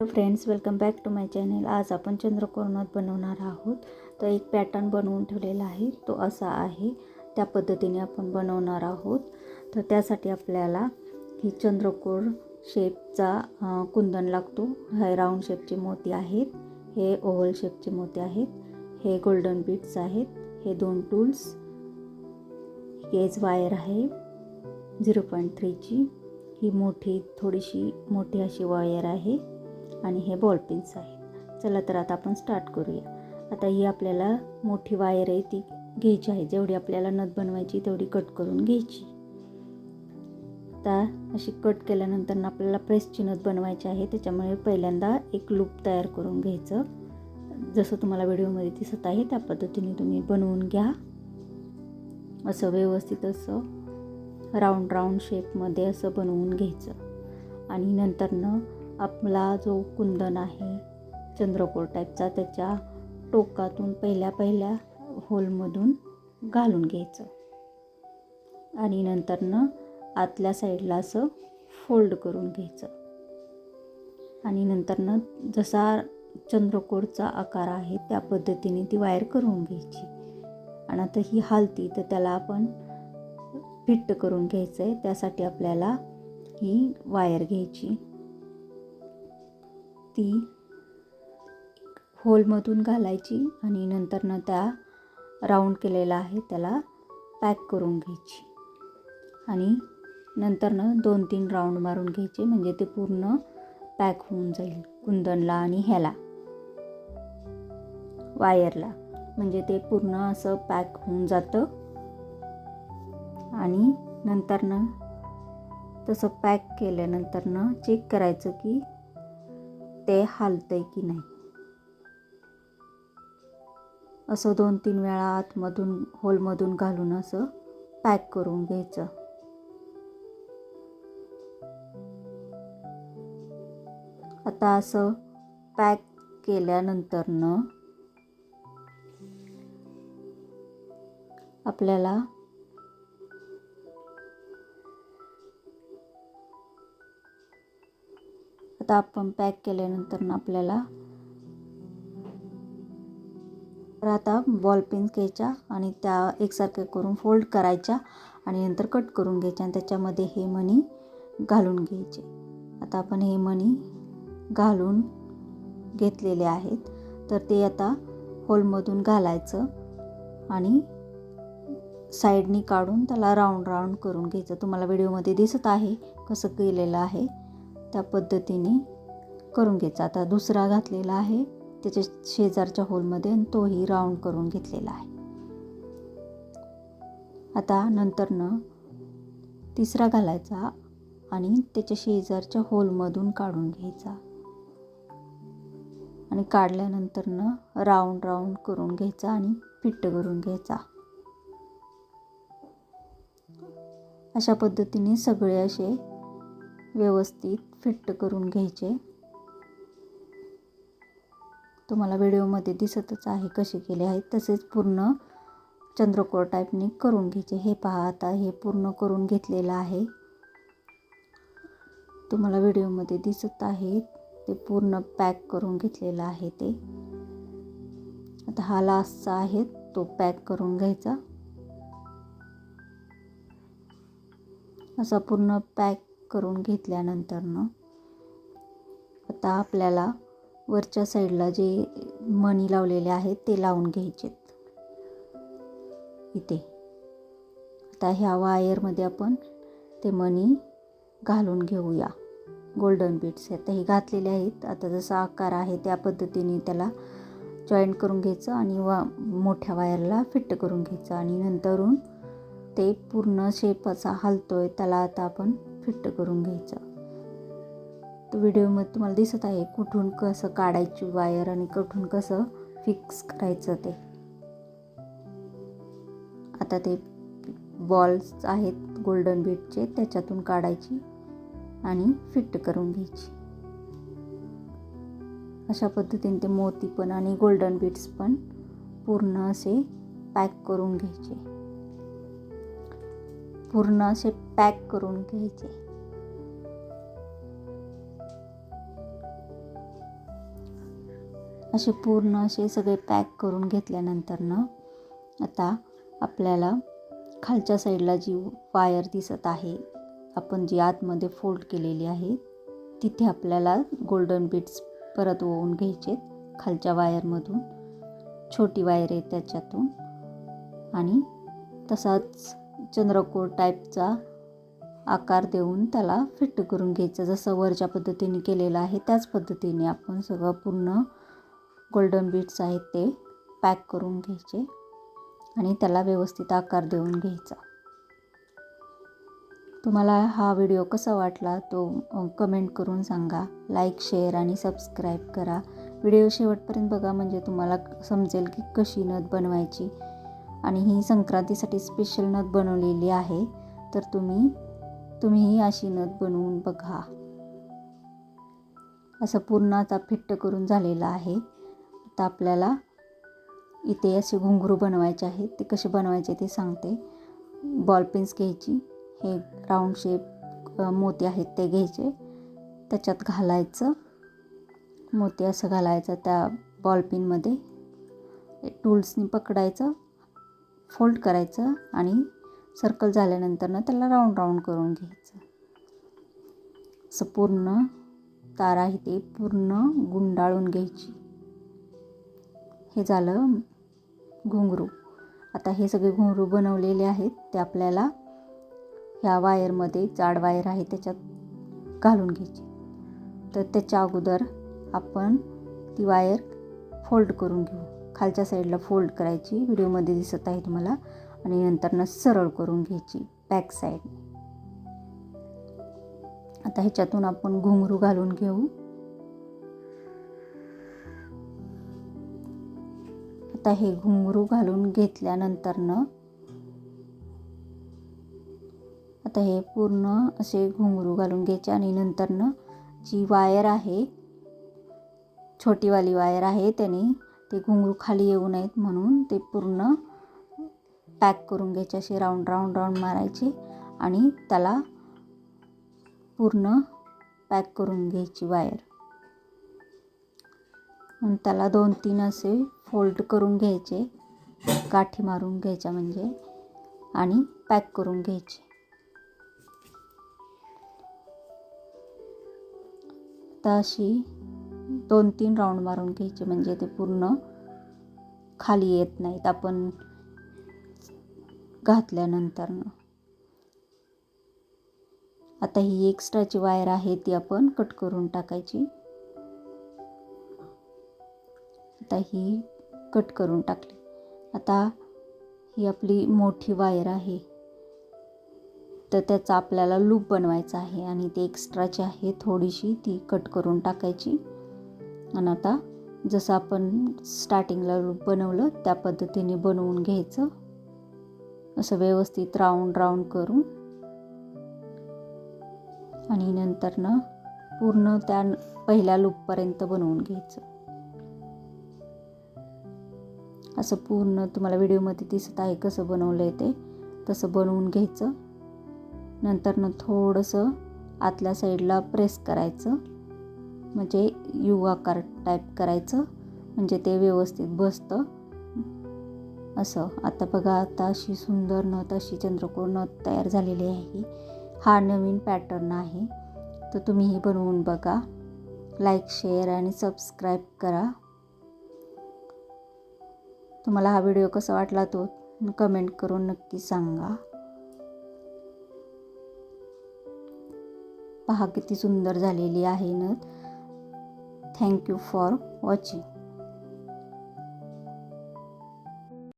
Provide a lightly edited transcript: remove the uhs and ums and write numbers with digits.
Friends, welcome back to my channel. आज आपण चंद्रकोर नथ बनवणार आहोत. तर एक पॅटर्न बनवून ठेवलेला आहे, तो असा आहे. त्या पद्धतीने आपण बनवणार आहोत. तर त्यासाठी आपल्याला ही चंद्रकोर शेपचा कुंदन लागतो. हे राऊंड शेपचे मोती आहेत, हे ओव्हल शेपचे मोती आहेत, हे गोल्डन बीड्स आहेत, हे 2 टूल्स, गेज वायर आहे 0.3ची, ही थोडीशी मोठी अशी वायर आहे आणि हे बॉल पिन्स आहेत. चला तर आता आपण स्टार्ट करूया. आता ही आपल्याला मोठी वायर आहे ती घ्यायची आहे. जेवढी आपल्याला नथ बनवायची तेवढी कट करून घ्यायची. आता अशी कट केल्यानंतर आपल्याला प्रेसची नथ बनवायची आहे. त्याच्यामुळे पहिल्यांदा एक लूप तयार करून घ्यायचं. जसं तुम्हाला व्हिडिओमध्ये दिसत आहे त्या पद्धतीने तुम्ही बनवून घ्या. असं व्यवस्थित असं राऊंड शेपमध्ये असं बनवून घ्यायचं. आणि नंतरनं आपला जो कुंदन आहे चंद्रकोर टाईपचा, त्याच्या टोकातून पहिल्या होलमधून घालून घ्यायचं आणि नंतरनं आतल्या साईडला असं फोल्ड करून घ्यायचं. आणि नंतरनं जसा चंद्रकोरचा आकार आहे त्या पद्धतीने ती वायर करून घ्यायची. आणि आता ही हालती तर त्याला आपण फिट करून घ्यायचं आहे. त्यासाठी आपल्याला ही वायर घ्यायची, ती होलमधून घालायची आणि नंतरनं त्या राऊंड केलेला आहे त्याला पॅक करून घ्यायची. आणि नंतरनं 2-3 राऊंड मारून घ्यायचे, म्हणजे ते पूर्ण पॅक होऊन जाईल कुंदनला आणि ह्याला वायरला, म्हणजे ते पूर्ण असं पॅक होऊन जातं. आणि नंतरनं तसं पॅक केल्यानंतरनं चेक करायचं की ते हालतंय की नाही. असं 2-3 वेळा आतमधून होलमधून घालून असं पॅक करून घ्यायचं. आता असं पॅक केल्यानंतरनं आपल्याला आपण पॅक केल्यानंतर आपल्याला आता बॉल पिन्स घ्यायच्या आणि त्या एकसारख्या करून फोल्ड करायच्या आणि नंतर कट करून घ्यायच्या आणि त्याच्यामध्ये हे मणी घालून घ्यायचे. आता आपण हे मणी घालून घेतलेले आहेत, तर ते आता होलमधून घालायचं आणि साईडनी काढून त्याला राऊंड करून घ्यायचं. तुम्हाला व्हिडिओमध्ये दिसत आहे कसं केलेलं आहे त्या पद्धतीने करून घ्यायचा. आता दुसरा घातलेला आहे त्याच्या शेजारच्या होलमध्ये आणि तोही राऊंड करून घेतलेला आहे. आता नंतरनं तिसरा घालायचा आणि त्याच्या शेजारच्या होलमधून काढून घ्यायचा आणि काढल्यानंतरनं राऊंड करून घ्यायचा आणि फिट करून घ्यायचा. अशा पद्धतीने सगळे असे व्यवस्थित फिट करून घ्यायचे. तुम्हाला व्हिडिओमध्ये दिसतच आहे कसे केले आहेत, तसेच पूर्ण चंद्रकोर टाईपने करून घ्यायचे. हे पहा, आता हे पूर्ण करून घेतलेलं आहे. तुम्हाला व्हिडिओमध्ये दिसत आहे ते पूर्ण पॅक करून घेतलेलं आहे ते. आता हा लास्टचा आहे तो पॅक करून घ्यायचा. असा पूर्ण पॅक करून घेतल्यानंतरनं आता आपल्याला वरच्या साईडला जे मणी लावलेले आहेत ते लावून घ्यायचे इथे. आता ह्या वायरमध्ये आपण ते मणी घालून घेऊया. गोल्डन बीड्स आता हे घातलेले आहेत. आता जसा आकार आहे त्या पद्धतीने त्याला जॉईंट करून घ्यायचं आणि मोठ्या वायरला फिट करून घ्यायचं आणि नंतरून ते पूर्ण शेप असा हलतोय त्याला आता आपण फिट करून घ्यायचं. तर व्हिडिओमध्ये तुम्हाला दिसत आहे कुठून कसं काढायची वायर आणि कुठून कसं फिक्स करायचं ते. आता ते बॉल्स आहेत गोल्डन बीडचे, त्याच्यातून काढायची आणि फिट करून घ्यायची. अशा पद्धतीने ते मोती पण आणि गोल्डन बीड्स पण पूर्ण असे पॅक करून घ्यायचे. पूर्ण असे पॅक करून घ्यायचे. असे पूर्ण असे सगळे पॅक करून घेतल्यानंतर आता आपल्याला खालच्या साईडला जी वायर दिसत आहे, आपण जी आतमध्ये फोल्ड केलेली आहे, तिथे आपल्याला गोल्डन बीड्स परत ओवून घ्यायचे खालच्या वायरमधून. छोटी वायर आहे त्याच्यातून. आणि तसाच चंद्रकोर टाईपचा आकार देऊन त्याला फिट करून घ्यायचं. जसं वरच्या पद्धतीने केलेलं आहे त्याच पद्धतीने आपण सगळं पूर्ण गोल्डन बीड्स आहेत ते पॅक करून घ्यायचे आणि त्याला व्यवस्थित आकार देऊन घ्यायचा. तुम्हाला हा व्हिडिओ कसा वाटला तो कमेंट करून सांगा. लाईक, शेअर आणि सबस्क्राईब करा. व्हिडिओ शेवटपर्यंत बघा म्हणजे तुम्हाला समजेल की कशी नथ बनवायची. आणि ही संक्रांतीसाठी स्पेशल नथ बनवलेली आहे, तर तुम्हीही अशी नथ बनवून बघा. असं पूर्ण आता फिट्ट करून झालेलं आहे. आता आपल्याला इथे असे घुंगरू बनवायचे आहेत. ते कसे बनवायचे ते सांगते. बॉल पेन्स घ्यायची, हे राऊंड शेप मोती आहेत ते घ्यायचे, त्याच्यात घालायचं मोती, असं घालायचं त्या बॉल पिनमध्ये. टूल्सनी पकडायचं, फोल्ड करायचं आणि सर्कल झाल्यानंतर त्याला राऊंड राऊंड करून घ्यायचं. असं पूर्ण तार आहे ते पूर्ण गुंडाळून घ्यायची. हे झालं घुंगरू. आता हे सगळे घुंगरू बनवलेले आहेत ते आपल्याला ह्या वायरमध्ये, जाड वायर आहे त्याच्यात घालून घ्यायची. तर त्याच्या अगोदर आपण ती वायर फोल्ड करून घेऊ. खालच्या साईडला फोल्ड करायची, व्हिडिओमध्ये दिसत आहे तुम्हाला, आणि नंतर सरळ करून घ्यायची बॅक साईड. आता ह्याच्यातून आपण घुंगरू घालून घेऊ. आता हे घुंगरू घालून घेतल्यानंतर आता हे पूर्ण असे घुंगरू घालून घ्यायचे आणि नंतर जी वायर आहे, छोटीवाली वायर आहे, त्याने ते घुंगरू खाली येऊ नयेत म्हणून ते पूर्ण पॅक करून घ्यायचे. असे राऊंड राऊंड राऊंड मारायचे आणि त्याला पूर्ण पॅक करून घ्यायची वायर. मग त्याला 2-3 असे फोल्ड करून घ्यायचे, गाठी मारून घ्यायच्या म्हणजे, आणि पॅक करून घ्यायचे. आता अशी 2-3 राऊंड मारून घ्यायचे म्हणजे ते पूर्ण खाली येत नाहीत आपण घातल्यानंतर. आता ही एक्स्ट्राची वायर आहे ती आपण कट करून टाकायची. आता ही कट करून टाकली. आता ही आपली मोठी वायर आहे, तर त्याचा आपल्याला लूप बनवायचा आहे आणि ती एक्स्ट्राची आहे थोडीशी, ती कट करून टाकायची. आणि आता जसं आपण स्टार्टिंगला लूप बनवलं त्या पद्धतीने बनवून घ्यायचं, असं व्यवस्थित राऊंड राऊंड करून. आणि नंतर पूर्ण त्या पहिल्या लूपपर्यंत बनवून घ्यायचं. असं पूर्ण तुम्हाला व्हिडिओमध्ये दिसत आहे कसं बनवलं आहे ते, तसं बनवून घ्यायचं. नंतर थोडंसं आतल्या साईडला प्रेस करायचं, म्हणजे यू आकार टाईप करायचं, म्हणजे ते व्यवस्थित बसतं असं. आता बघा, आता अशी सुंदर नथ, अशी चंद्रकोर नथ तयार झालेली आहे. हा नवीन पॅटर्न आहे, तर तुम्हीही बनवून बघा. लाईक, शेअर आणि सबस्क्राईब करा. तुम्हाला हा व्हिडिओ कसा वाटला तो कमेंट करून नक्की सांगा. पहा किती सुंदर झालेली आहे नथ. Thank you for watching.